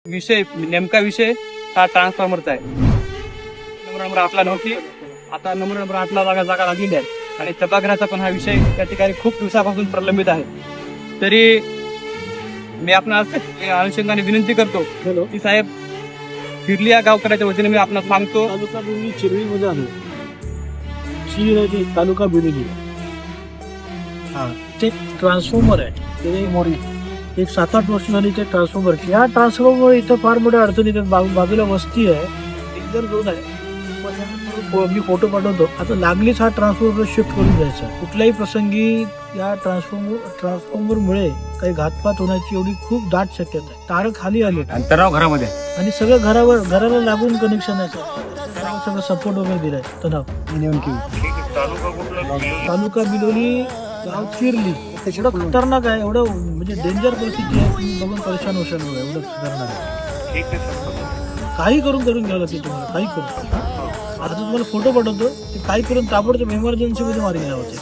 नेमका विषय हा ट्रान्सफॉर्मरचा आहे. नंबर आपला नव्हती, आता नंबर 8ला जागा लागलेली आहे आणि सभागृहाचा पण हा विषय त्या ठिकाणी खूप दिवसापासून प्रलंबित आहे. तरी मी आपणास अनुषंगाने विनंती करतो की साहेब, फिरली या गावकऱ्याच्या वतीने मी आपणास सांगतो, तालुका बिलोली चिरळीमध्ये आलो. शिरळी तालुका बिलोली. हा, ते ट्रान्सफॉर्मर आहे. ते मोरी एक 7-8 वर्ष झाली ते ट्रान्सफॉर्मरची. या ट्रान्सफॉर्मर इथं फार मोठ्या अडचणी येतात. बाजूला वस्ती आहे, डेंजर झोन आहे. मी फोटो पाठवतो. आता लागलीच हा ट्रान्सफॉर्मर शिफ्ट करून द्यायचा. कुठल्याही प्रसंगी या ट्रान्सफॉर्मरमुळे काही घातपात होण्याची एवढी खूप दाट शक्यता आहे. तार खाली आले तणाव घरामध्ये आणि सगळं घराला लागून कनेक्शन आहे. सगळं सपोर्ट वगैरे दिलाय. तणाव तालुका बिलोली, गाव चिरली. एवढं खतरनाक आहे, एवढं म्हणजे डेंजर परिस्थिती आहे. तुम्ही बघून परेशान होशाल. एवढं खतरनाक आहे. काही करून घ्यावं लागते तुम्हाला, काही करून. आता तुम्हाला फोटो पाठवतो, ते काही करून ताबडतोब इमर्जन्सी मध्ये मार्गी लावायचे.